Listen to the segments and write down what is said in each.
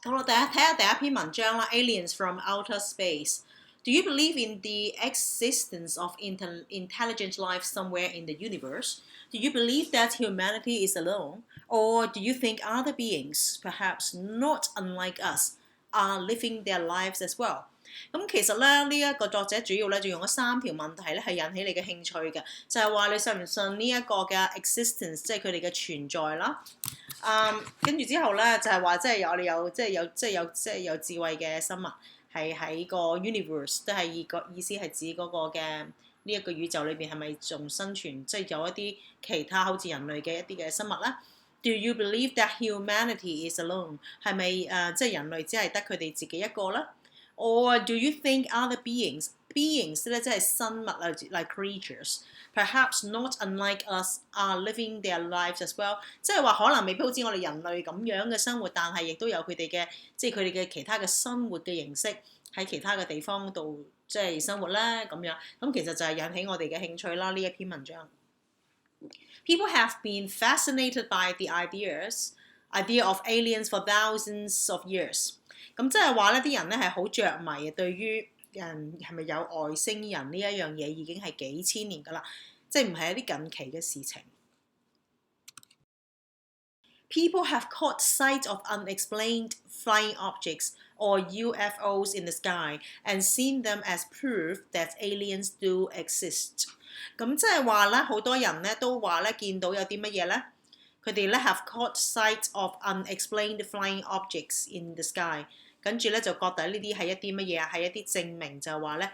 好啦，睇下第一篇文章啦 ，Aliens from Outer Space. Do you believe in the existence of intelligent life somewhere in the universe? Do you believe that humanity is alone? Or do you think other beings, perhaps not unlike us, are living their lives as well? 咁其實咧，呢一個作者主要咧就用咗3條問題咧係引起你嘅興趣嘅，就係話你信唔信呢一個嘅 existence， 即係佢哋嘅存在啦。跟住之後咧就係話即係我哋有智慧嘅生物係喺個 universe， 都係個意思係指嗰個嘅呢一個宇宙裏邊係咪仲生存，即係有一啲其他好似人類嘅一啲嘅生物咧？Do you believe that humanity is alone？ 係咪即係人類只係得佢哋自己一個咧？ Or do you think other beings 咧即係生物啊 ，like creatures, perhaps not unlike us, are living their lives as well？ 即係話可能未必好似我哋人類咁樣嘅生活，但係亦都有佢哋嘅即係佢哋嘅其他嘅生活嘅形式喺其他嘅地方度即係生活咧咁樣。咁其實就係引起我哋嘅興趣啦呢一篇文章。People have been fascinated by the idea of aliens for thousands of years。咁即係話咧，啲人咧係好着迷對於人係咪有外星人呢一樣嘢已經係幾千年㗎啦，即係唔係一啲近期嘅事情。People have caught sight of unexplained flying objects or UFOs in the sky and seen them as proof that aliens do exist。咁即係話咧，好多人咧都話咧見到有啲乜嘢咧？佢哋咧 have caught sight of unexplained flying objects in the sky， 跟住咧就覺得呢啲係一啲乜嘢啊？係一啲證明就係話咧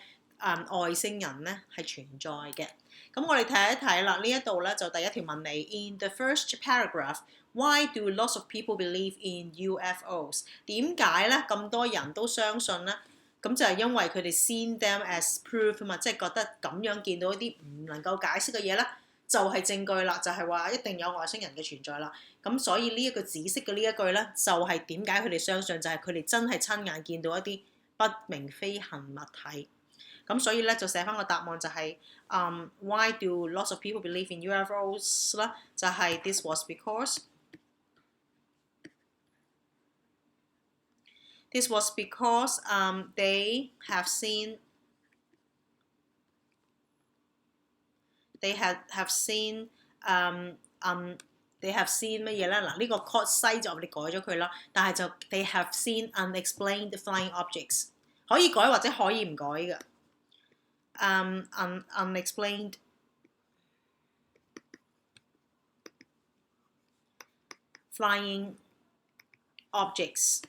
外星人咧係存在嘅。咁我哋睇一睇啦，呢一度咧就第一條問你 ，In the first paragraph, why do lots of people believe in UFOs？ 點解咧咁多人都相信咧？咁就係因為佢哋 seen them as proof 啊嘛，即係覺得咁樣見到一啲唔能夠解釋嘅嘢咧，就係證據啦，就係話一定有外星人嘅存在啦。咁所以呢一個紫色嘅呢一句咧，就係點解佢哋相信，就係佢哋真係親眼見到一啲不明飛行物體。咁所以咧就寫翻個答案就係why do lots of people believe in UFOs 啦？就係 this was because they have seen they have seen 乜嘢咧？嗱，呢個 caught sight 我哋改咗佢啦，但係就 they have seen unexplained flying objects 可以改或者可以唔改嘅。unexplained flying objects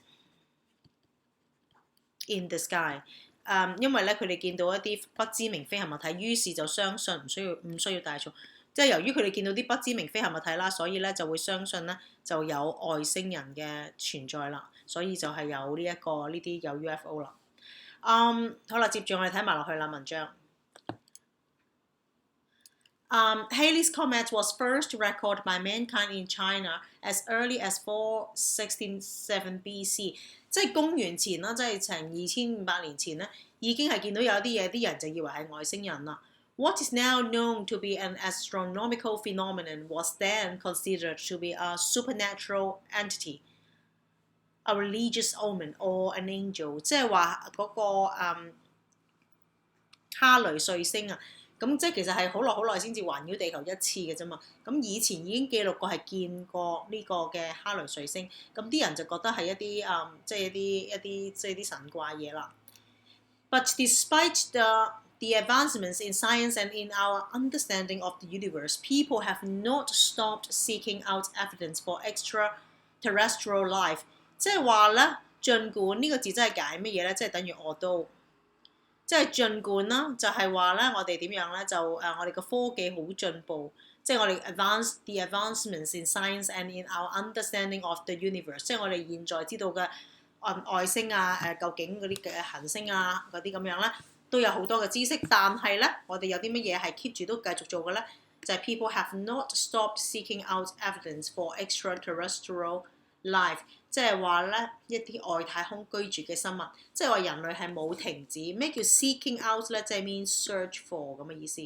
in the sky。因為咧佢哋見到一啲不知名飛行物體，於是就相信唔需要大錯。即係由於佢哋見到啲不知名飛行物體啦，所以咧就會相信咧就有外星人嘅存在啦，所以就係有呢啲有 UFO 啦。好啦，接住我哋睇埋落去啦文章。Halley's Comet was first recorded by mankind in China as early as 467 BC， 即係公元前啦，即係成2500年前咧，已經係見到有啲嘢，啲人就以為係外星人啦。What is now known to be an astronomical phenomenon was then considered to be a supernatural entity, a religious omen, or an angel。即係話嗰個哈雷彗星啊。咁即係其實係好耐先至環繞地球一次嘅啫嘛。咁以前已經記錄過係見過呢個嘅哈雷彗星，咁啲人就覺得係一啲即係啲神怪嘢啦。But despite the advancements in science and in our understanding of the universe, people have not stopped seeking out evidence for extraterrestrial life。即係話咧，儘管呢個字真係解乜嘢咧？即係等於我都。即係儘管啦，就係話咧，我哋點樣咧？就我哋個科技好進步，即係我哋 the advancements in science and in our understanding of the universe， 即係我哋現在知道嘅外星啊究竟嗰啲嘅行星啊嗰啲咁樣咧，都有好多嘅知識，但係咧，我哋有啲乜嘢係 keep 住都繼續做嘅咧？就係 people have not stopped seeking out evidence for extraterrestrial life。即係話咧，一啲外太空居住嘅生物，即係話人類係冇停止。咩叫 seeking out 咧？即係 mean search for 咁嘅意思。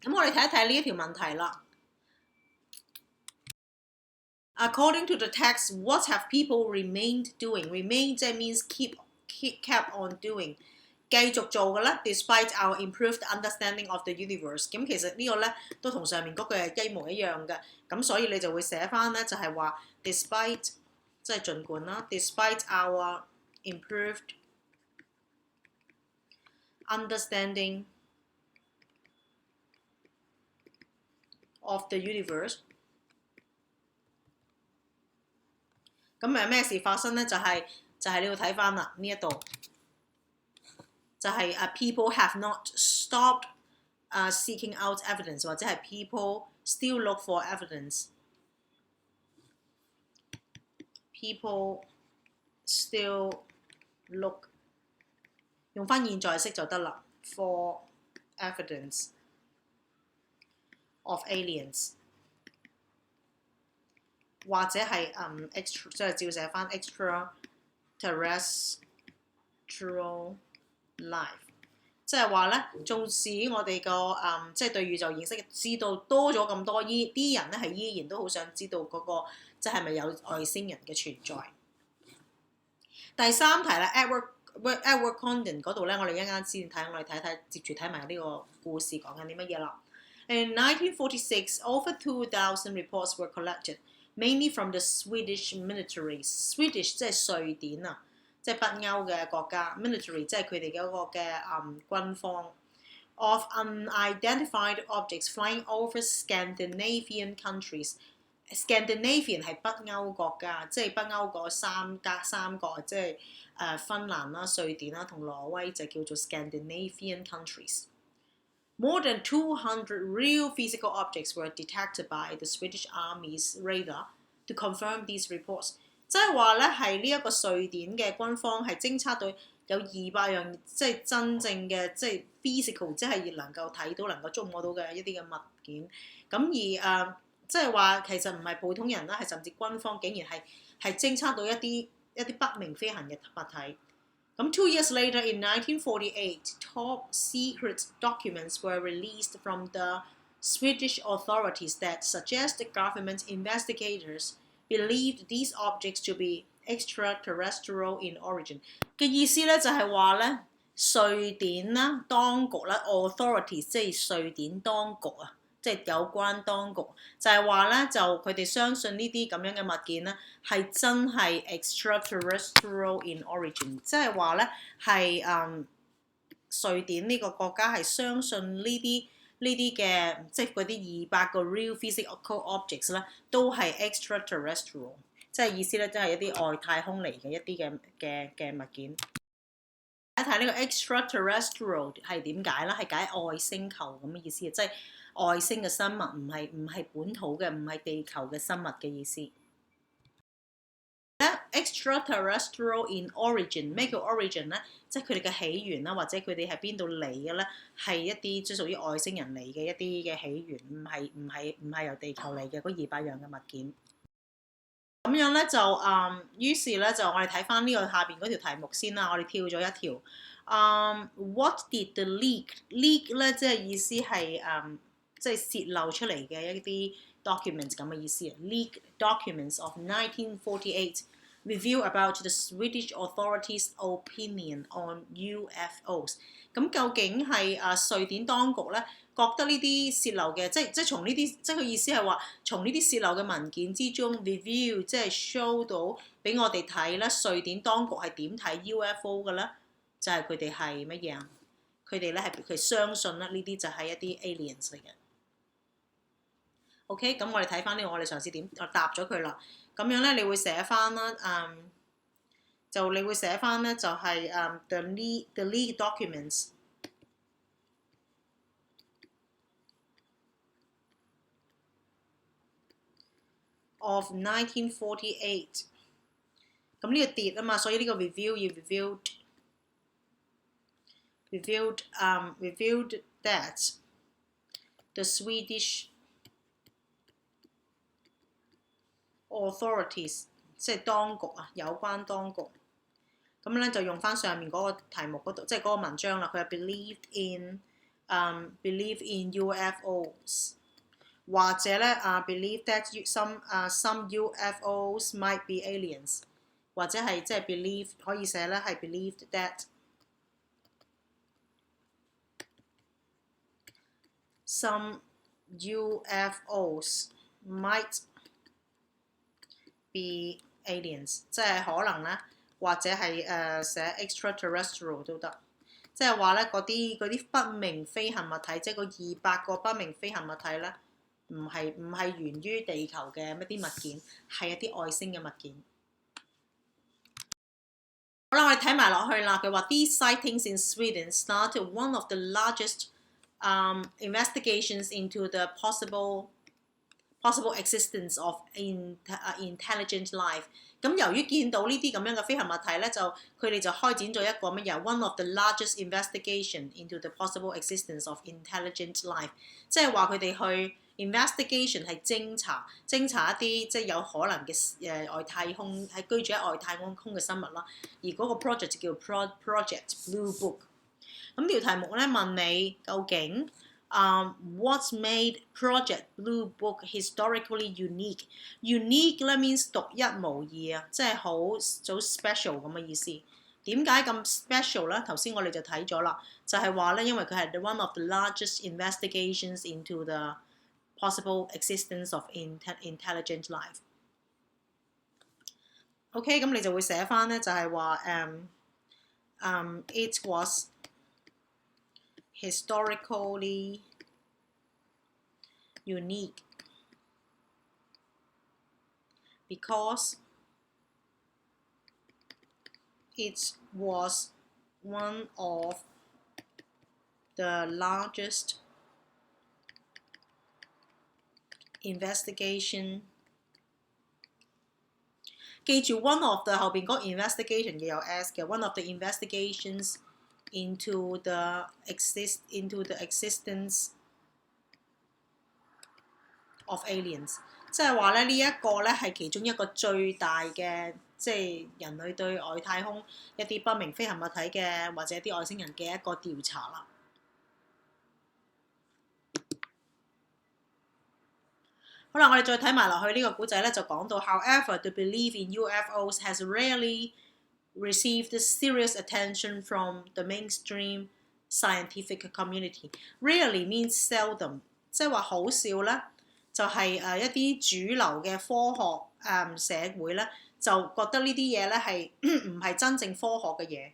咁我哋睇一睇呢一條問題啦。According to the text, what have people remained doing? Remain 即係 means kept on doing， 繼續做嘅啦。Despite our improved understanding of the universe， 咁其實呢個咧都同上面嗰句係一模一樣嘅。咁所以你就會寫翻咧就係話 despite 即係儘管啦 ，despite our improved understanding of the universe。咁咩事發生咧？就係你要睇翻啦，呢一度就係people have not stopped seeking out evidence， 或者係 people still look for evidence。people still look 用翻現在式就得啦 ，for evidence of aliens。或者係extra 即係照寫翻 extraterrestrial life， 即係話咧，縱使我哋個即係對宇宙認識知道多咗咁多，啲人咧係依然都好想知道嗰個即係咪有外星人嘅存在。第三題啦 ，Edward Condon 嗰度咧，我哋一陣先睇，我哋睇接住睇埋呢個故事講緊啲乜嘢啦。In 1946, over 2,000 reports were collected.Mainly from the Swedish military. Swedish 即係瑞典啊，即係北歐嘅國家。military 即係佢哋嗰個嘅軍方。Of unidentified objects flying over Scandinavian countries. Scandinavian 係北歐國家，即係北歐嗰三國，即係芬蘭啦、瑞典啦同挪威就叫做 Scandinavian countries。More than 200 real physical objects were detected by the Swedish Army's radar to confirm these reports。即係話咧，係呢一個瑞典嘅軍方係偵測到有200樣，即係真正嘅即係 physical， 即係能夠睇到、能夠觸摸到嘅一啲嘅物件。咁而即係話其實唔係普通人啦，係甚至軍方竟然係偵測到一啲不明飛行嘅物體。2 years later, in 1948, top secret documents were released from the Swedish authorities that suggest the government investigators believed these objects to be extraterrestrial in origin。嘅意思咧就係話咧，瑞典啦當局啦 authorities 即係瑞典當局啊。即係有關當局，就係話咧，就佢哋相信呢啲咁樣嘅物件咧，係真係 extraterrestrial in origin， 即係話咧係瑞典呢個國家係相信呢啲嘅，即係嗰啲200個 real physical objects 咧，都係 extraterrestrial， 即係意思咧，即係一啲外太空嚟嘅一啲嘅物件。睇睇呢個 extraterrestrial 係點解啦？係解外星球咁嘅意思，即係外星嘅生物，唔係本土嘅，唔係地球嘅生物嘅意思。extraterrestrial in origin， 咩叫 origin 咧？即係佢哋嘅起源啦，或者佢哋係邊度嚟嘅咧？係一啲即係屬於外星人嚟嘅一啲嘅起源，唔係由地球嚟嘅嗰200樣嘅物件。咁樣咧就於是咧就我哋睇翻呢個下邊嗰條題目先啦，我哋跳咗一條。What did the leak 咧，即係意思係即係泄漏出嚟嘅一啲 documents 咁嘅意思啊。Leaked documents of 1948 reveal about the Swedish authorities' opinion on UFOs。咁究竟係瑞典當局咧覺得呢啲泄漏嘅，即係從呢啲，即係佢意思係話從呢啲泄漏嘅文件之中 review， 即係 show 到俾我哋睇咧，瑞典當局係點睇 UFO 嘅咧？就係佢哋係乜嘢啊？佢哋咧係佢相信咧呢啲就係一啲 aliens 嚟嘅。OK， 咁我哋睇翻呢個，我哋嘗試點答咗佢啦。咁樣咧，你會寫翻啦，就你會寫翻咧就係the leaked documents of 1948。咁呢個跌啊嘛，所以呢個 review 要 revealed that the Swedish authorities 即係當局啊，有關當局。咁咧就用翻上面嗰個題目嗰度，即係嗰個文章啦。佢係believe in UFOs 或者咧believe that some UFOs might be aliens， 或者係即係 believe 可以寫咧係 believed that some UFOs might be aliens， 即係可能咧，或者係寫 extraterrestrial 都得，即係話咧嗰啲不明飛行物體，即係個200個不明飛行物體咧，唔係源於地球嘅一啲物件，係一啲外星嘅物件。好啦，我哋睇埋落去啦。佢話 These sightings in Sweden started one of the largest investigations into the possible existence of intelligent life。咁由於見到呢啲咁樣嘅飛行物體咧，佢哋就開展咗一個乜嘢 ？One of the largest investigation into the possible existence of intelligent life， 即係話佢哋去 investigation 係偵查一啲即係有可能嘅外太空係居住喺外太空嘅生物啦。而嗰個 project 就叫 Project Blue Book。咁條題目咧問你究竟what made Project Blue Book historically unique? Unique 咧 means 獨一無二啊，即係好 special 咁嘅意思。點解咁 special 咧？頭先我哋就睇咗啦，就係話咧，因為佢係 one of the largest investigations into the possible existence of intelligent life。OK， 咁你就會寫翻咧，就係話it was historically unique because it was one of the largest investigation。記住 one of the 後邊嗰個 investigation 嘅有 s 嘅 ，one of the investigations into the existence of aliens， 即係話咧呢一個咧係其中一個最大嘅，即係人類對外太空一啲不明飛行物體嘅或者一啲外星人嘅一個調查啦。好啦，我哋再睇埋落去呢個古仔咧，就講到 ，However, the belief in UFOs has rarely received serious attention from the mainstream scientific community. Rarely means seldom， 即係話好少咧，就係一啲主流嘅科學社會咧，就覺得呢啲嘢咧係唔係真正科學嘅嘢。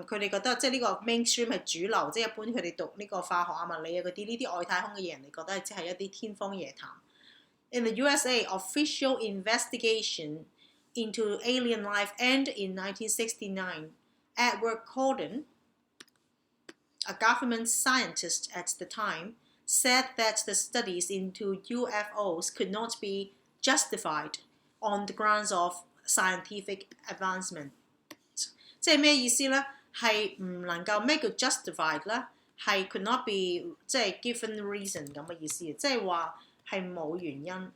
佢哋覺得即係呢個 mainstream 係主流，即係一般佢哋讀呢個化學啊、物理啊嗰啲呢啲外太空嘅嘢，人哋覺得係即係一啲天方夜譚。In the USA, official investigation into alien life ended in 1969. Edward Corden, a government scientist at the time, said that the studies into UFOs could not be justified on the grounds of scientific advancement。即係咩意思咧？係唔能夠咩叫 justified 咧？係 could not be 即係 given reason 咁嘅意思，即係話係冇原因，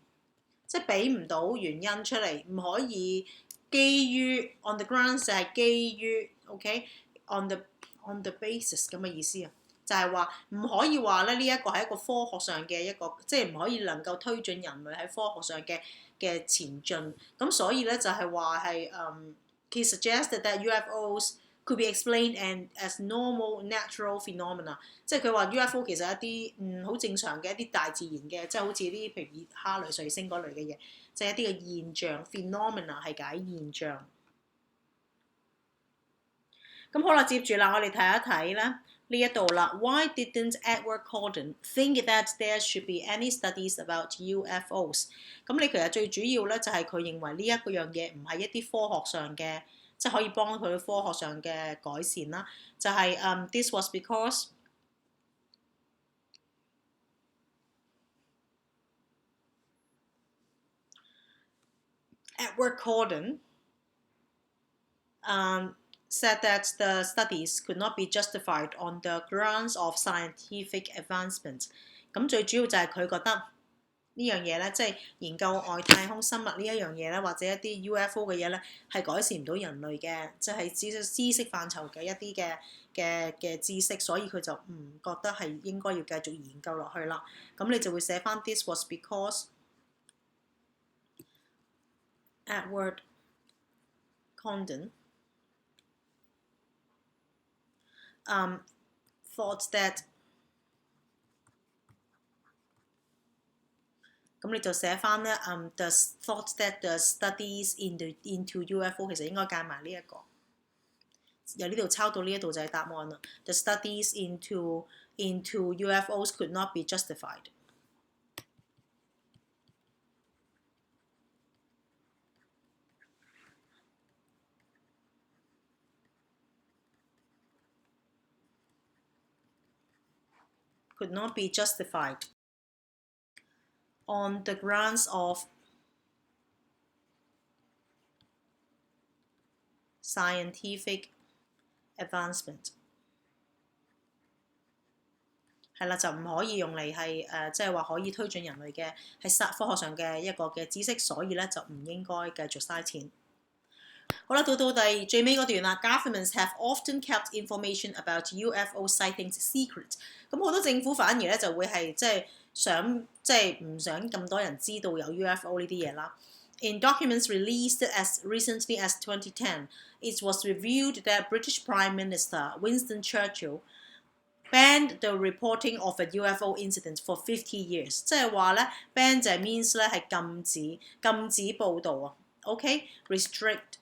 即係俾唔到原因出嚟，唔可以基於 on the grounds 就係基於 OK on the basis 咁嘅意思啊，就係話唔可以話咧呢一個係一個科學上嘅一個，即係唔可以能夠推進人類喺科學上嘅前進。咁所以咧就係話係he suggested that UFOs could be explained as normal natural phenomena， 即係佢話 UFO 其實係一啲好正常嘅一啲大自然嘅，即係好似啲譬如哈雷彗星嗰類嘅嘢，即係一啲嘅現象 phenomena 係解現象。咁好啦，接住啦，我哋睇一睇咧呢一度啦。Why didn't Edward Corden think that there should be any studies about UFOs？ 咁你其實最主要咧就係佢認為呢一個樣嘢唔係一啲科學上嘅，即係可以幫佢科學上嘅改善啦。就係this was because Edward Corden said that the studies could not be justified on the grounds of scientific advancement。咁最主要就係佢覺得呢樣嘢咧，即係研究外太空生物呢一樣嘢咧，或者一啲 UFO 嘅嘢咧，係改善唔到人類嘅，即係知識範疇嘅一啲嘅知識，所以佢就唔覺得係應該要繼續研究落去啦。咁你就會寫翻 This was because Edward Condon thought that 咁你就寫翻咧，the thought that the studies into UFO 其實應該加埋呢一個，由呢度抄到呢一度就係答案啦。The studies into UFOs could not be justified. Could not be justified on the grounds of scientific advancement. 係啦，就唔可以用嚟係即係話可以推進人類嘅係科學上嘅一個嘅知識，所以咧就唔應該繼續嘥錢。好啦，到第最尾嗰段啦。Governments have often kept information about UFO sightings secret。咁好多政府反而咧就會係即係想即係唔想咁多人知道有 UFO 呢啲嘢啦。In documents released as recently as 2010, it was revealed that British Prime Minister Winston Churchill banned the reporting of a UFO incident for 50 years。即係話咧 ban 就係 means 咧係禁止報導啊。OK，restrict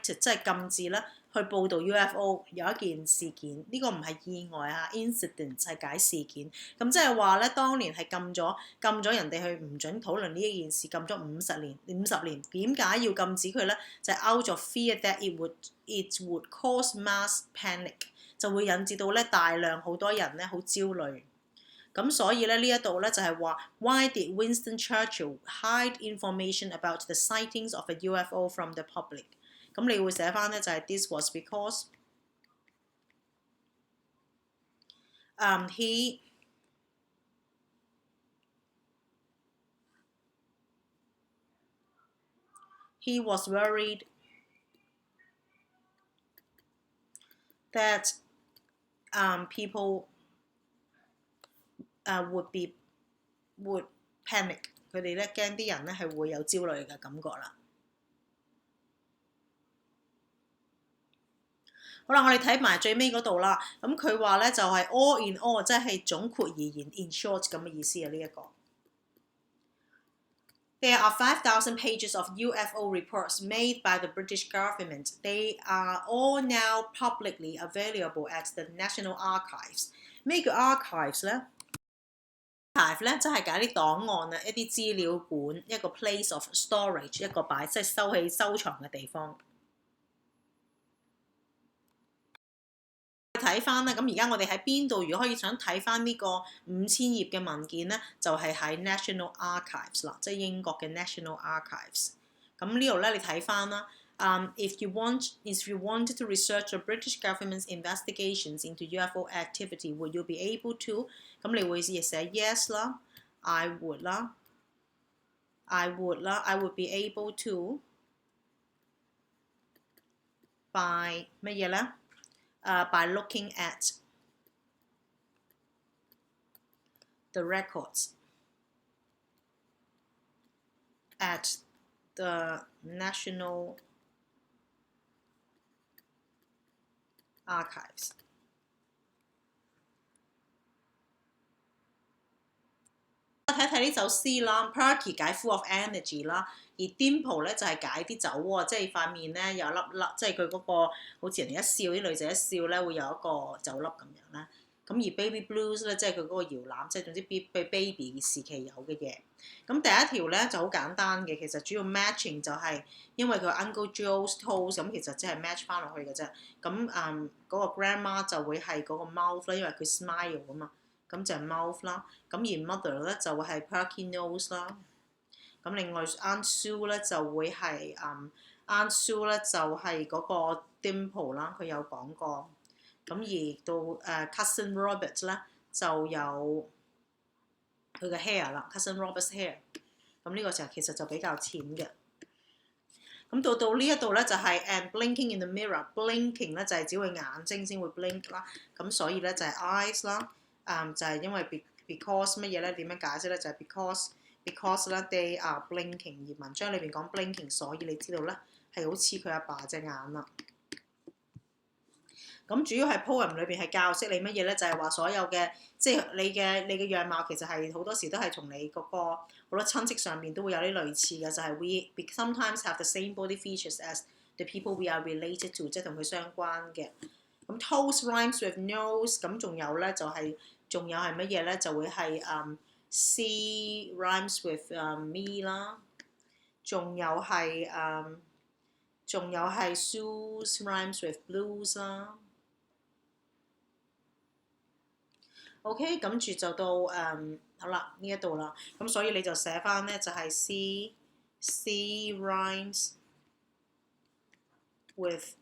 即係禁止咧去報導 UFO 有一件事件，呢個唔係意外啊 ，incident 係解事件。咁即係話咧，當年係禁咗人哋去唔準討論呢一件事，禁咗50年。點解要禁止佢咧？就係 out of fear that it would cause mass panic， 就會引致到咧大量好多人咧好焦慮。咁所以咧呢一度咧就係話 Why did Winston Churchill hide information about the sightings of a UFO from the public？ 咁你會寫翻咧就係 This was because he was worried that people would panic， 佢哋咧驚啲人咧係會有焦慮嘅感覺啦。好啦，我哋睇埋最尾嗰度啦。咁佢話咧就係 all in all， 即係總括而言 in short 咁嘅意思啊。呢一個 There are 5,000 pages of UFO reports made by the British government. They are all now publicly available at the National Archives。咩叫 archives 咧？archive 咧即係解啲檔案啊，一啲資料館，一個 place of storage， 一個即係收藏嘅地方。睇翻啦，咁而家我哋喺邊度？如果可以想睇翻呢個5000頁嘅文件咧，就係喺 National Archives 啦，即係英國嘅 National Archives。咁呢度咧，你睇翻啦。If you wanted to research the British government's investigations into UFO activity, would you be able to？ 咁你會寫 yes 啦 ，I would 啦 ，I would be able to by 乜嘢咧？By looking at the records at the National Archives。睇睇呢首詩啦 ，Perky 解 full of energy 啦，而 Dimple 咧就係解啲酒窩，即係塊面咧有粒粒，即係佢嗰個好似人哋一笑，啲女仔一笑咧會有一個酒粒咁樣啦。咁而 Baby Blues 咧，即係佢嗰個搖籃，即係總之 baby 時期有嘅嘢。咁第一條咧就好簡單嘅，其實主要 matching 就係因為佢 Uncle Joe's toes， 咁其實即係 match 翻落去嘅啫。咁嗰個 grandma 就會係嗰個 mouth 啦，因為佢 smile 啊嘛。咁就係 mouth 啦，咁而 mother 咧就會係 perky nose 啦。咁另外 Aunt Sue 咧就會係Aunt Sue 咧就係嗰個 dimple 啦，佢有講過。咁而到Cousin Robert 咧就有佢嘅 hair 啦 ，Cousin Robert's hair。咁呢個時候其實就比較淺嘅。咁到呢一度咧就係 and blinking in the mirror。blinking 咧就係只會眼睛先會 blink 啦。咁所以咧就係 eyes 啦。就係因為 because 乜嘢咧？點樣解釋咧？就係 because 咧 they are blinking。而文章裏邊講 blinking， 所以你知道咧係好似佢阿爸隻眼啦。咁主要係 poem 裏邊係教識你乜嘢咧？就係話所有嘅即係你嘅樣貌其實係好多時都係同你嗰個好多親戚上面都會有啲類似嘅，就係 we sometimes have the same body features as the people we are related to， 即係同佢相關嘅。咁 toes rhymes with nose， 咁仲有咧就係仲有係乜嘢咧？就會係see rhymes with me 啦，仲有係shoes rhymes with blues 啦。OK， 跟住就到好啦呢一度啦，咁所以你就寫翻咧就係 C rhymes with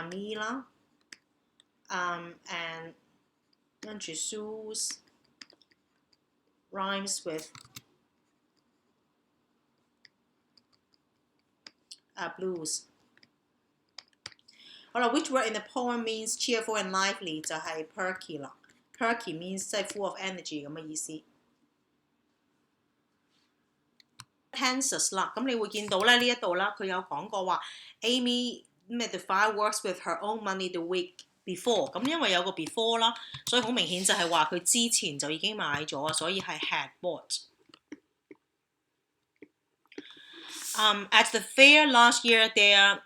me 啦，and 跟住 shoes rhymes with blues。好啦 ，which word in the poem means cheerful and lively 就係 perky 啦。Perky means 即係 full of energy 咁嘅意思。Tenses 啦，咁你會見到咧呢一度啦，佢有講過話 Amy 咩 the fireworks with her own money the week before。咁因為有個 before 啦，所以好明顯就係話佢之前就已經買咗，所以係 had bought。At the fair last year there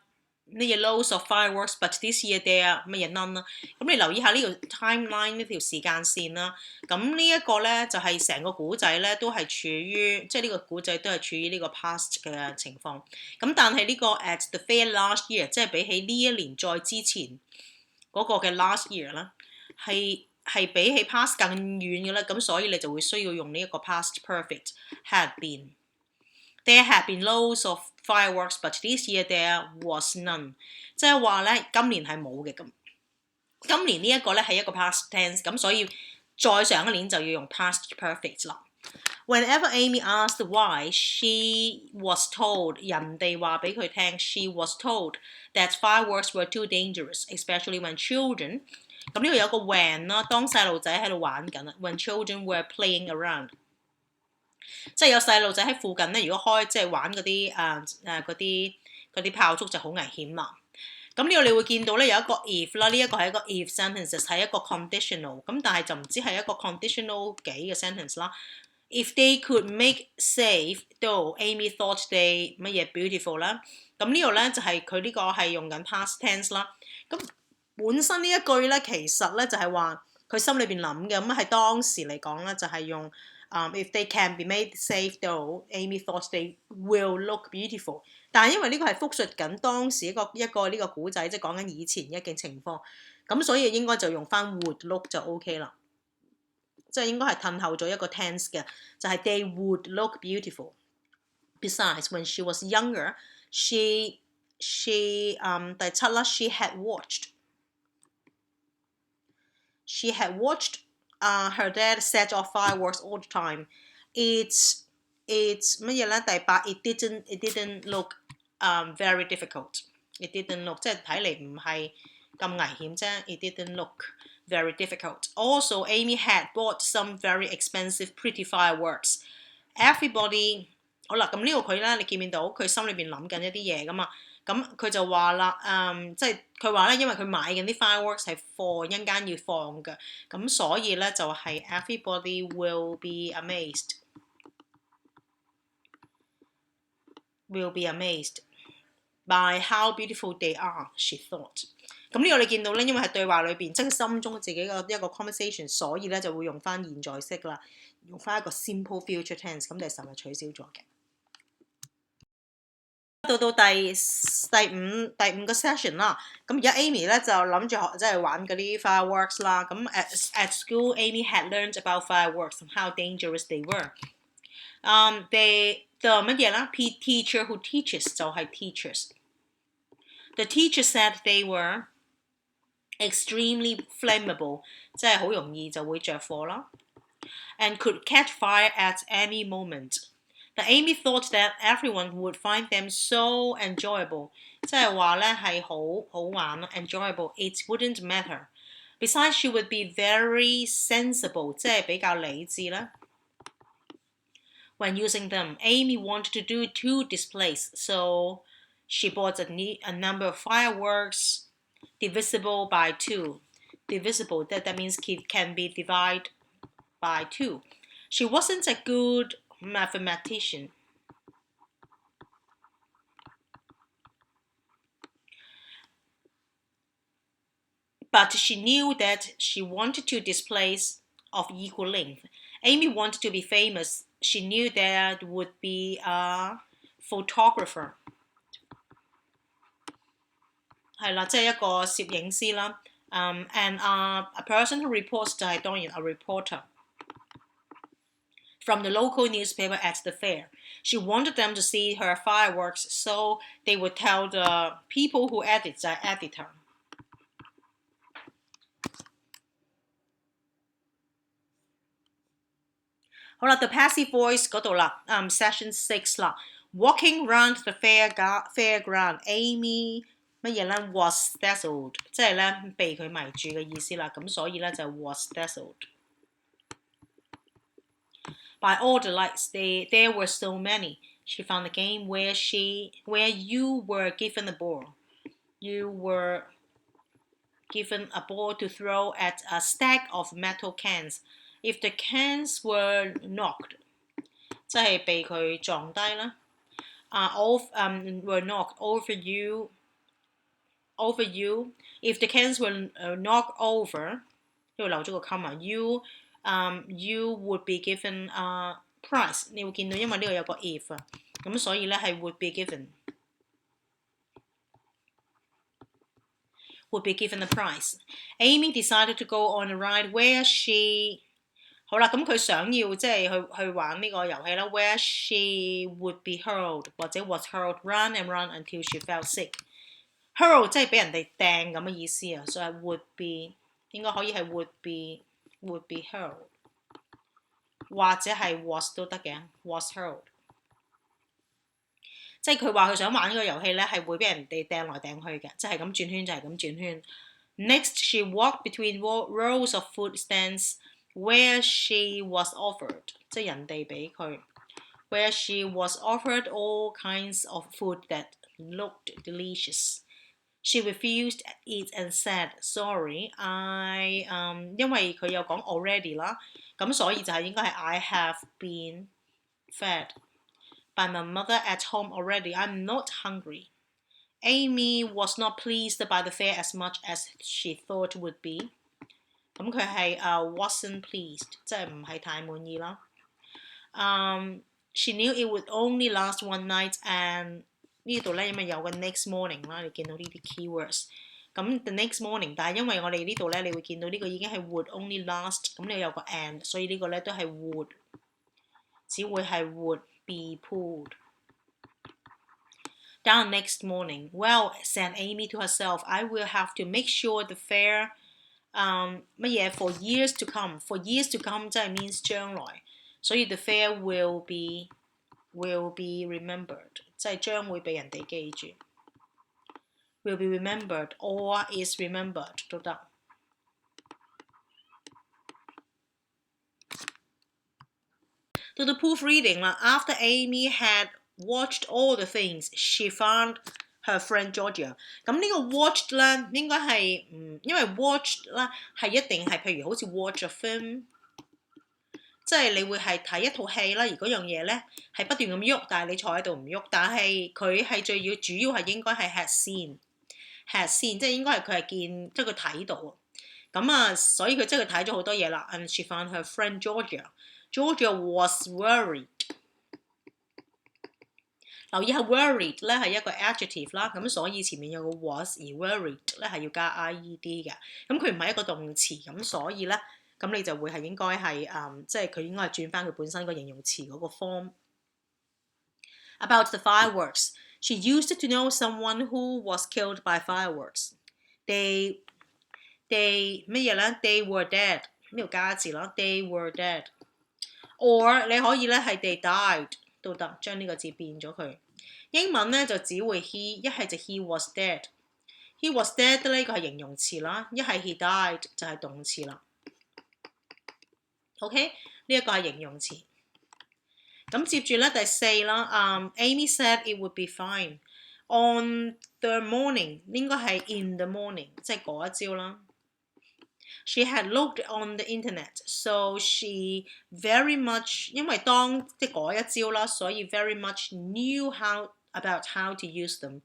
乜嘢 loads of fireworks，but this year there 乜嘢 none 啦。咁你留意下呢條 timeline 呢條時間線啦。咁呢一個咧就係成個古仔咧都係處於即係呢個古仔都係處於呢個 past 嘅情況。咁但係呢個 at the fair last year 即係比起呢一年再之前嗰個嘅 last year 啦，係比起 past 更遠嘅啦。咁所以你就會需要用呢一個 past perfect had been。There had been loads of fireworks, but this year there was none。即係話咧，今年係冇嘅咁。今年呢一個咧係一個 past tense， 咁所以再上一年就要用 past perfect 啦。Whenever Amy asked why, she was told 人哋話俾佢聽 ，she was told that fireworks were too dangerous, especially when children。咁呢度有個 when 啦，當細路仔喺度玩緊啦 ，when children were playing around。即係有細路仔喺附近咧，如果即係玩嗰啲炮竹就好危險啦。咁呢度你會見到咧有一個 if 啦，呢一個係一個 if sentences， 係一個 conditional， 咁但係就唔知係一個 conditional 幾嘅 sentence 啦。If they could make safe, though Amy thought they 乜嘢 beautiful 啦。咁呢度咧就係佢呢個係用緊 past tense 啦。咁本身呢一句咧其實咧就係話佢心裏邊諗嘅，咁係當時嚟講咧就係用。If they can be made safe, though, Amy thought they will look beautiful。但係因為呢個係複述緊當時一個呢個古仔，即係講緊以前一件情況，咁所以應該就用翻 would look 就 OK 啦。即係應該係褪後咗一個 tense 嘅，就係 they would look beautiful。Besides, when she was younger, she 第七啦 she had watched her dad set off fireworks all the time. It's 乜嘢咧？第八 it didn't look very difficult. It didn't look 即係睇嚟唔係咁危險啫。It didn't look very difficult. Also, Amy had bought some very expensive pretty fireworks. Everybody 好啦，咁呢度佢咧，你見唔見到佢心裏邊諗緊一啲嘢噶嘛？咁佢就話啦，即係佢話咧，因為佢買緊啲 fireworks 係貨一陣間要放嘅，咁所以咧就係 everybody will be amazed by how beautiful they are, she thought。咁呢個你見到咧，因為係對話裏邊，即係心中自己嘅一個 conversation， 所以咧就會用翻現在式啦，用翻一個 simple future tense， 咁就尋日取消咗嘅。到第五個 session 啦，咁而家 Amy 咧就諗住即係玩嗰啲 fireworks 啦。咁 at school Amy had learned about fireworks and how dangerous they were。the 乜嘢啦 ？teacher who teaches 就係 teachers。The teacher said they were extremely flammable， 即係好容易就會着火啦。and could catch fire at any moment. But Amy thought that everyone would find them so enjoyable. 即係話咧係好玩 enjoyable. It wouldn't matter. Besides, she would be very sensible. 即係比較理智啦。When using them, Amy wanted to do 2 displays, so she bought a number of fireworks divisible by 2. Divisible, that means it can be divided by 2. She wasn't a good mathematician. But she knew that she wanted 2 displays of equal length. Amy wanted to be famous. She knew there would be a photographer. 係啦，即係一個攝影師啦。And a person who reports 就係當然 a reporter from the local newspaper at the fair. She wanted them to see her fireworks, so they would tell the people who edit 就係 editor。好啦 ，the passive voice 嗰度啦，session 6啦 ，walking round the fairground, Amy 乜嘢咧 was dazzled， 即係咧被佢迷住嘅意思啦，咁所以咧就 was dazzled。By all the lights, there were so many. She found a game where you were given a ball. You were given a ball to throw at a stack of metal cans. If the cans were knocked, 即係被佢撞低啦。were knocked over you. If the cans were knocked over, 呢度留咗個 comma. You would be given a prize. 你會見到，因為呢度有個 if 啊，咁所以咧係 would be given。would be given a prize. Amy decided to go on a ride where she 好啦，咁佢想要即係去玩呢個遊戲啦 ，where she would be hurled 或者 was hurled, run and run until she fell sick. Hurl 即係俾人哋掟咁嘅意思啊，所以 would be 應該可以係 would be hurled， 或者係 was 都得嘅 ，was hurled。即係佢話佢想玩呢個遊戲咧，係會俾人哋掟來掟去嘅，即係咁轉圈就係咁轉圈。Next, she walked between rows of food stands where she was offered， 即係人哋俾佢。Where she was offered all kinds of food that looked delicious. She refused it and said, "Sorry,因為佢有講 already 啦，咁所以就係應該係 I have been fed by my mother at home already. I'm not hungry." Amy was not pleased by the fare as much as she thought would be. 咁佢係wasn't pleased， 即係唔係太滿意啦。She knew it would only last one night, and 呢度咧因為有個 next morning 啦，你見到呢啲 keywords。咁 the next morning， 但係因為我哋呢度咧，你會見到呢個已經係 would only last， 咁你有個 and， 所以呢個咧都係 would， 只會係 would be pulled down next morning. Well, said Amy to herself, I will have to make sure the fair 乜嘢 for years to come. For years to come 即係 means 將來，所以 the fair will be remembered， 即係將會被人哋記住。Will be remembered or is remembered 都得。到到 proofreading 啦 ，After Amy had watched all the things, she found her friend Georgia。咁呢個 watched 咧應該係因為 watched 啦係一定係譬如好似 watch a film， 即係你會係睇一套戲啦，而嗰樣嘢咧係不斷咁喐，但係你坐喺度唔喐，但係佢係主要係應該係 had seen， 即係應該係佢係見，即係佢睇到啊。咁啊，所以佢即係佢睇咗好多嘢啦。And she found her friend Georgia was worried。留意下 worried 咧係一個 adjective 啦，咁所以前面有個 was 而 worried 咧係要加 ied 嘅，咁佢唔係一個動詞，咁所以咧咁你就會係應該係即係佢應該係轉翻佢本身個形容詞嗰個 form。About the fireworks, she used to know someone who was killed by fireworks. They 乜嘢咧 ？They were dead 呢度加字啦 ，They were dead。or 你可以咧係 they died 都得，將呢個字變咗佢。英文咧就只會 he， 一係就 he was dead。he was dead 呢個係形容詞啦，一係 he died 就係動詞啦。OK， 呢一個係形容詞。咁接住咧第4啦，Amy said it would be fine on the morning， 應該係 in the morning， 即係嗰一朝啦。She had looked on the internet, so she very much 因為當即係嗰一朝啦，所以 very much knew about how to use them.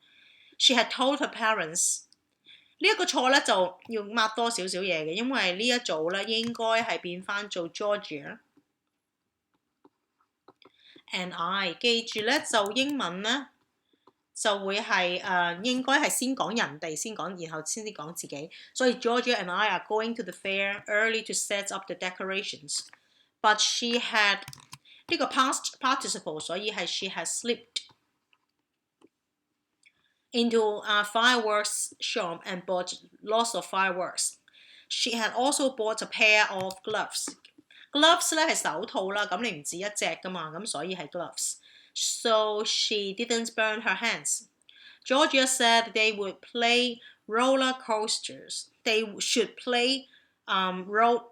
She had told her parents. 呢一個錯咧就要抹多少少嘢嘅，因為呢一組咧應該係變翻做 Georgia and I。記住咧就英文咧就會係應該係先講人哋先講，然後先至講自己。所以 Georgia and I are going to the fair early to set up the decorations. But she had 呢個 past participle， 所以係 she had slipped into a fireworks shop and bought lots of fireworks. She had also bought a pair of gloves. Gloves 咧係手套啦，咁你唔止一隻噶嘛，咁所以係 gloves. So she didn't burn her hands. Georgia said they would play roller coasters. They should play roller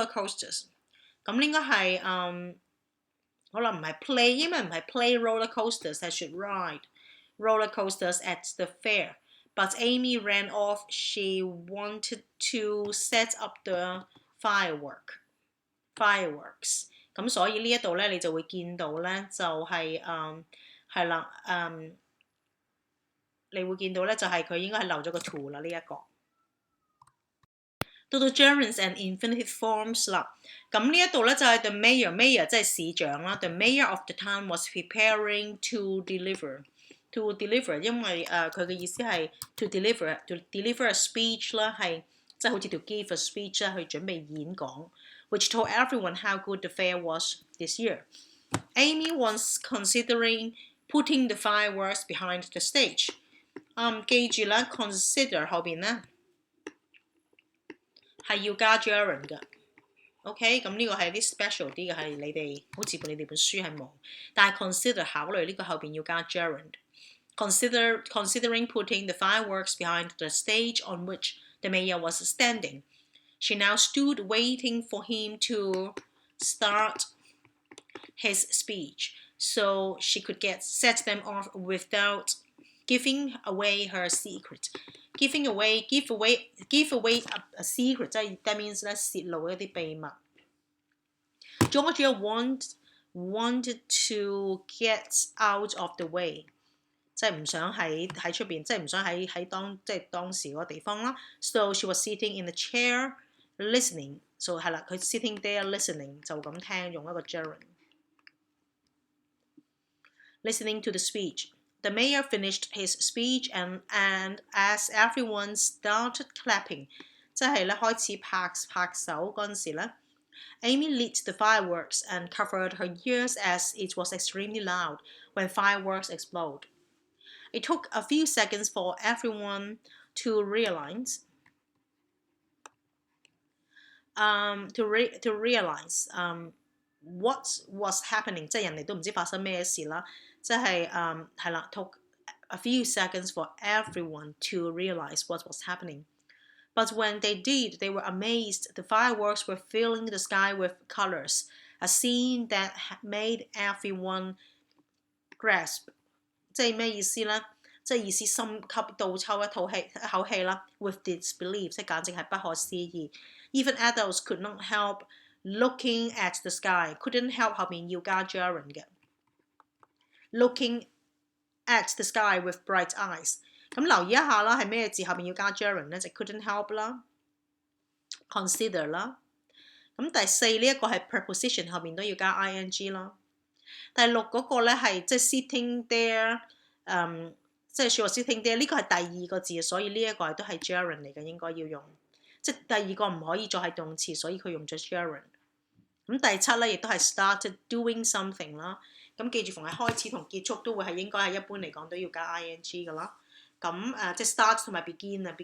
coasters. 咁應該係可能唔係 play， 因為唔係 play roller coasters， 係 should ride roller coasters at the fair. But Amy ran off. She wanted to set up the fireworks. 咁所以呢一度咧，你就會見到咧，就係係啦，你會見到咧，就係佢應該係漏咗個 to 啦呢一個。到到 gerunds and infinitive forms 啦，咁呢一度咧就係 the mayor 即係市長啦。The mayor of the town was preparing to deliver， 因為佢嘅意思係 to deliver a speech 啦，係即係好似 to give a speech 啦，去準備演講。Which told everyone how good the fair was this year. Amy was considering putting the fireworks behind the stage. 記住啦 ，consider 後邊咧係要加 gerund 嘅。OK， 咁呢個係啲 special 啲嘅，係你哋好似你哋本書係冇，但係 consider 考慮呢個後邊要加 gerund。Considering putting the fireworks behind the stage on which the mayor was standing. She now stood waiting for him to start his speech, so she could set them off without giving away her secret. Give away a secret， 即係 that means 咧泄露一啲秘密。Georgia wanted to get out of the way， 即係唔想喺出邊，即係唔想喺當時嗰個地方啦。So she was sitting in the chair。Listening， so 係啦，佢 sitting there listening 就咁聽，用一個 gerund。Listening to the speech. The mayor finished his speech and as everyone started clapping， 即係咧開始拍手嗰陣時咧 ，Amy lit the fireworks and covered her ears as it was extremely loud when fireworks explode. It took a few seconds for everyone to realize what was happening， 即係人哋都唔知發生咩事啦，即係係啦 ，took a few seconds for everyone to realize what was happening. But when they did, they were amazed. The fireworks were filling the sky with colors, a scene that made everyone grasp. 即係咩意思咧？即係意思深吸倒抽一口氣啦 ，with disbelief， 即係簡直係不可思議。Even adults could not help looking at the sky. Couldn't help 後面要加 gerund 嘅。Looking at the sky with bright eyes。咁留意一下啦，係咩字後面要加 gerund 咧？就 couldn't help 啦 ，consider 啦。咁第4呢一個係 preposition 後面都要加 ing 啦。第6嗰個咧係即係 sitting there， 即係 she was sitting there 呢個係第2個字，所以呢一個都係 gerund 嚟嘅，應該要用。即係第2個唔可以再係動詞，所以佢用咗 gerund。咁第7咧亦都係 started doing something 啦。咁記住，逢係開始同結束都會係應該係一般嚟講都要加 ing 㗎啦。咁即係 start 同埋 begin 嗰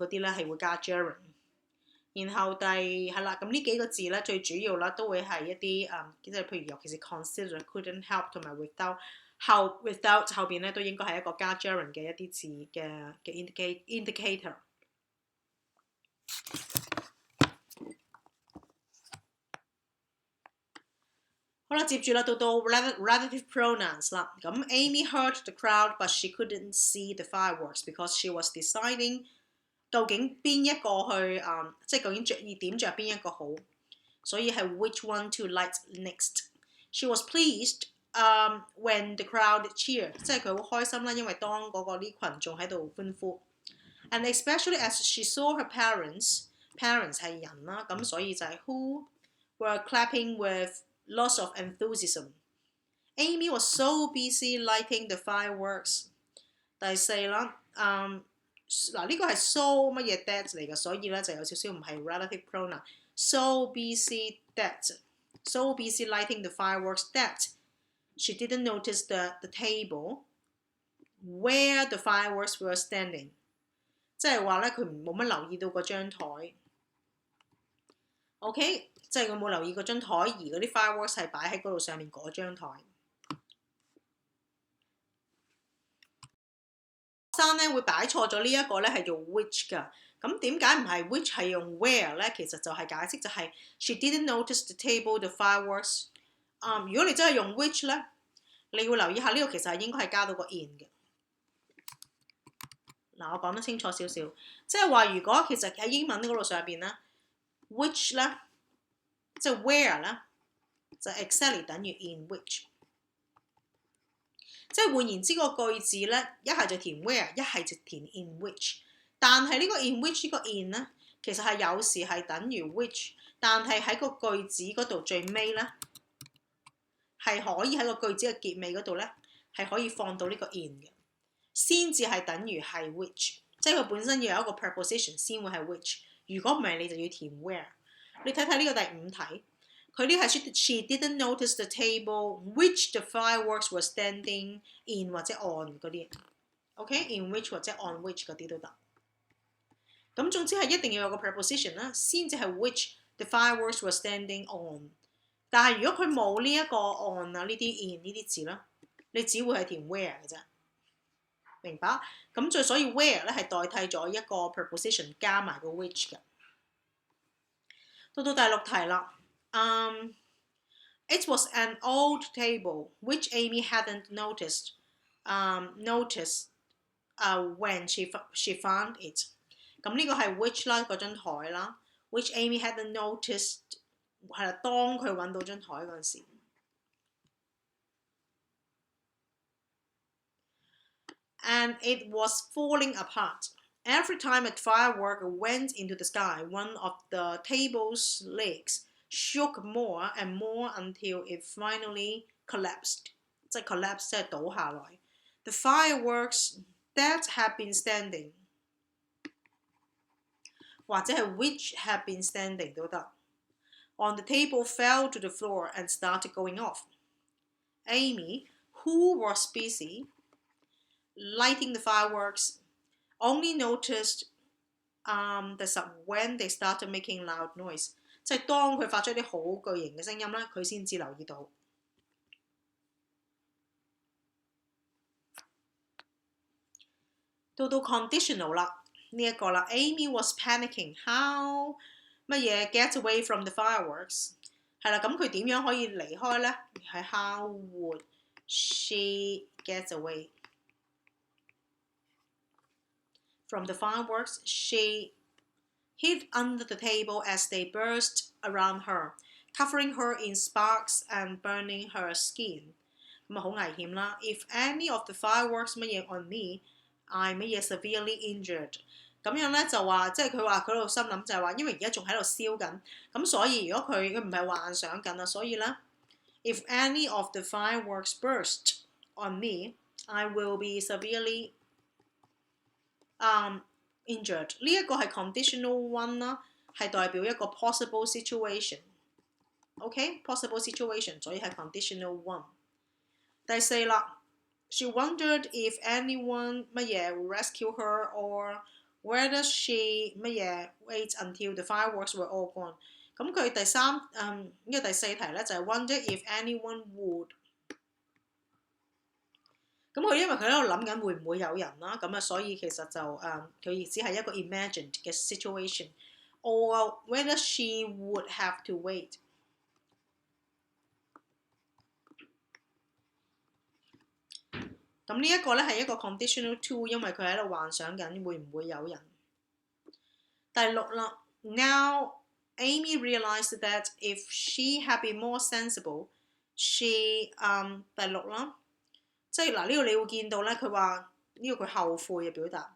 啲咧係會加 gerund。然後係啦，咁呢幾個字咧最主要啦都會係一啲即係譬如尤其是 consider、couldn't help 同埋 without 後邊咧都應該係一個加 gerund 嘅一啲字嘅 indicator。好啦，接住啦，到 relative pronouns 啦。咁 Amy heard the crowd, but she couldn't see the fireworks because she was deciding 究竟邊一個去即係究竟點着邊一個好，所以係 which one to light next. She was pleased when the crowd cheered， 即係佢好開心啦，因為當嗰個啲群眾喺度歡呼。And especially as she saw her parents 係人啦，咁所以就係 who were clapping with lots of enthusiasm. Amy was so busy lighting the fireworks. 第四啦，呢個係 so 乜嘢 that 嚟嘅，所以咧就有少少唔係 relative pronoun。So busy lighting the fireworks that she didn't notice the table where the fireworks were standing。即係話咧，佢冇乜留意到嗰張台。OK。即係佢冇留意嗰張台，而嗰啲 fireworks 係擺喺嗰度上面嗰張台。學生咧會擺錯咗呢一個咧係做 which 㗎。咁點解唔係 which 係用 where 咧？其實就係解釋就係 she didn't notice the table the fireworks。如果你真係用 which 咧，你要留意下呢個其實係應該係加到個 in 嘅。嗱，我講得清楚少少，即係話如果其實喺英文嗰度上邊咧 ，which 咧。即係 where 咧，就 exactly 等於 in which。即係換言之，個句子咧，一係就填 where， 一係就填 in which。但係呢個 in which 呢個 in 咧，其實係有時係等於 which， 但係喺個句子嗰度最尾咧，係可以喺個句子嘅結尾嗰度咧，係可以放到呢個 in 嘅，先至係等於係 which。即係佢本身要有一個 preposition 先會係 which。如果唔係，你就要填 where。你睇睇呢個第五題，佢呢係 she didn't notice the table which the fireworks were standing in 或者 on 嗰啲 ，OK，in which 或者 on which 嗰啲都得。咁總之係一定要有個 preposition 啦，先至係 which the fireworks were standing on。但係如果佢冇呢一個 on 啊呢啲 in 呢啲字啦，你只會係填 where 嘅啫，明白？咁所以 where 咧係代替咗一個 preposition 加埋個 which 嘅。到第六題啦。It was an old table which Amy hadn't noticed when she found it。咁呢個係 which 啦，嗰張台啦 ，which Amy hadn't noticed 係啦，當佢揾到張台嗰陣時。And it was falling apart. Every time a firework went into the sky, one of the table's legs shook more and more until it finally collapsed。即係 collapse 即係倒下來。The fireworks that had been standing， 或者係 which had been standing 都得。On the table fell to the floor and started going off. Amy, who was busy lighting the fireworks, only noticed when they started making loud noise。即係當佢發出啲好巨型嘅聲音啦，佢先至留意到。到 conditional 啦，呢一個啦 ，Amy was panicking how 乜嘢 get away from the fireworks。係啦，咁佢點樣可以離開咧？係 how would she get away from the fireworks? She hid under the table as they burst around her, covering her in sparks and burning her skin。咁啊好危險啦 ！If any of the fireworks 乜嘢 on me, I'm 乜嘢 severely injured。咁樣咧就話，即係佢話佢喺度心諗就係話，因為而家仲喺度燒緊，咁所以如果佢唔係幻想緊啦，所以咧 ，if any of the fireworks burst on me, I will be severely injured。呢一個係 conditional one 啦，係代表一個 possible situation。OK，possible situation， 所以係 conditional one。第四啦 ，She wondered if anyone 乜嘢 rescue her or Where does she 乜嘢 wait until the fireworks were all gone？ 咁佢第四題咧就係 wonder if anyone would。咁佢因為佢喺度諗緊會唔會有人啦，咁所以其實就佢亦只係一個 imagined 嘅 situation，or whether she would have to wait。咁呢一個咧係一個 conditional to， 因為佢喺度幻想緊會唔會有人。第6啦 ，Now Amy realized that if she had been more sensible, she 第6啦。即係嗱，呢度你會見到咧，佢話呢個佢後悔嘅表達。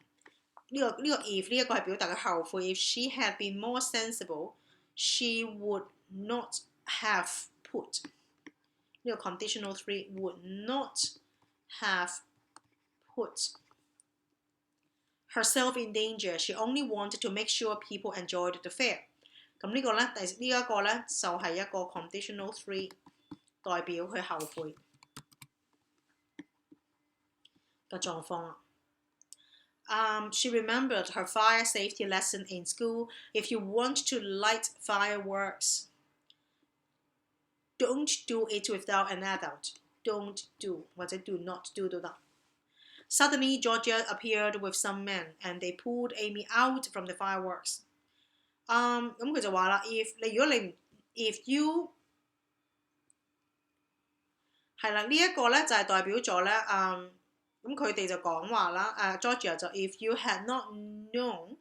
呢個 if 呢一個係表達佢後悔。If she had been more sensible, she would not have put 呢個 conditional 3 would not have put herself in danger. She only wanted to make sure people enjoyed the fair. 咁呢個咧，呢一個咧就係一個 conditional 3，代表佢後悔嘅狀況啦。She remembered her fire safety lesson in school. If you want to light fireworks, don't do it without an adult. Don't do 或者 do not do 都得。Suddenly, Georgia appeared with some men, and they pulled Amy out from the fireworks. 咁佢就話啦 ，if you 係啦，呢一個咧就係代表咗咧，咁佢哋就講話啦，Georgia 就 if you had not known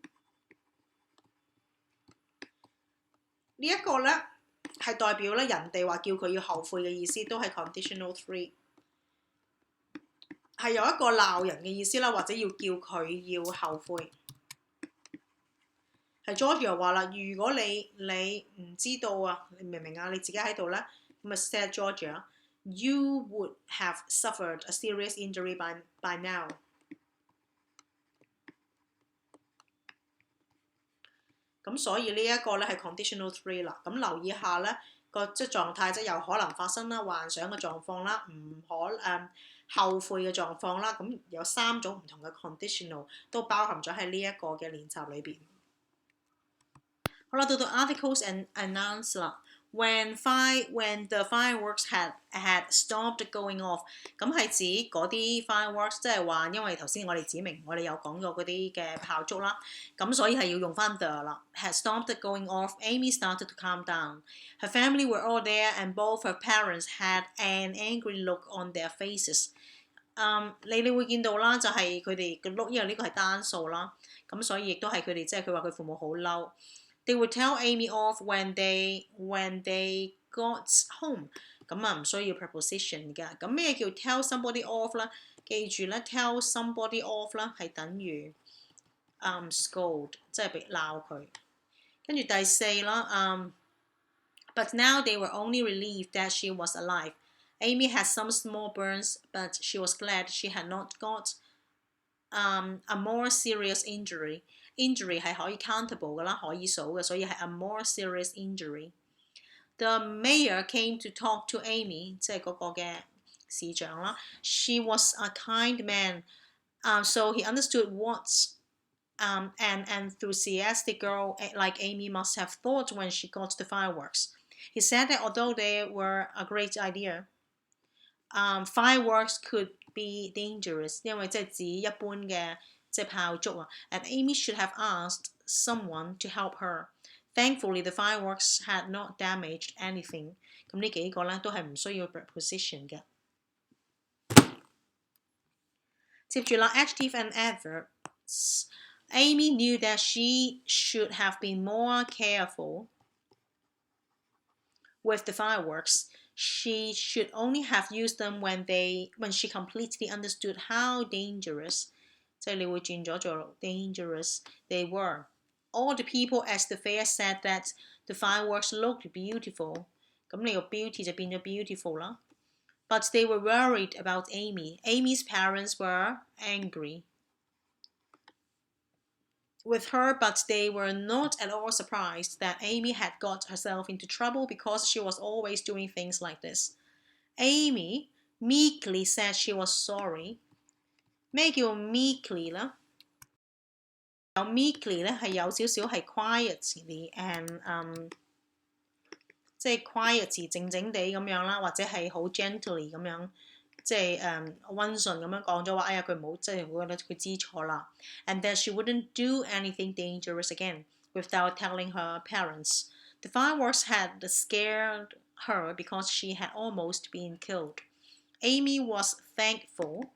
呢一個咧係代表咧人哋話叫佢要後悔嘅意思，都係 conditional 3，係有一個鬧人嘅意思啦，或者要叫佢要後悔。係 Georgia 話啦，如果你唔知道啊，你明唔明啊？你自己喺度咧，咁咪 said Georgia。You would have suffered a serious injury by now. 咁所以呢一個咧係 conditional 3啦。咁留意下咧個即係狀態即係有可能發生啦、幻想嘅狀況啦、後悔嘅狀況啦。咁有3種唔同嘅 conditional 都包含咗喺呢一個嘅練習裏邊。好啦，到 articles and nouns 啦。When the fireworks had stopped going off， 咁係指嗰啲 fireworks， 即係話因為頭先我哋指明我哋有講過嗰啲嘅炮竹啦，咁所以係要用翻 the 啦。Had stopped going off, Amy started to calm down. Her family were all there, and both her parents had an angry look on their faces. 你會見到啦，就係佢哋嘅 look， 因為呢個係單數啦，咁所以亦都係佢哋即係佢話佢父母好嬲。They would tell Amy off when they got home。咁唔需要 preposition 㗎。咁咩叫 tell somebody off 啦？記住咧 ，tell somebody off 啦係等於scold， 即係鬧佢。跟住第4啦，But now they were only relieved that she was alive. Amy had some small burns, but she was glad she had not got a more serious injury。Injury 係可以 countable 㗎啦，可以數嘅，所以係 a more serious injury。The mayor came to talk to Amy， 即係嗰個嘅市長啦。She was a kind man, so he understood what an enthusiastic girl like Amy must have thought when she got the fireworks. He said that although they were a great idea, fireworks could be dangerous， 因為即係指一般嘅即係炮竹啊。And Amy should have asked someone to help her. Thankfully, the fireworks had not damaged anything. 咁呢幾個咧都係唔需要 preposition 嘅。接住啦 ，adjective and adverbs. Amy knew that she should have been more careful with the fireworks. She should only have used them when she completely understood how dangerous， 即係你會轉咗做 dangerous they were. All the people at the fair said that the fireworks looked beautiful. 咁你個 beauty 就變咗 beautiful 啦。But they were worried about Amy. Amy's parents were angry with her, but they were not at all surprised that Amy had got herself into trouble because she was always doing things like this. Amy meekly said she was sorry. 咩叫 meekly 啦？有 meekly 咧係有少少係 quietly and 即係 quiet 靜靜地咁樣啦，或者係好 gently 咁樣，即係溫順咁樣講咗話，哎呀佢唔好，即係會覺得佢知錯啦。And that she wouldn't do anything dangerous again without telling her parents. The fireworks had scared her because she had almost been killed. Amy was thankful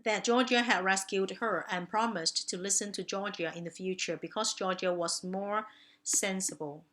that Georgia had rescued her and promised to listen to Georgia in the future because Georgia was more sensible.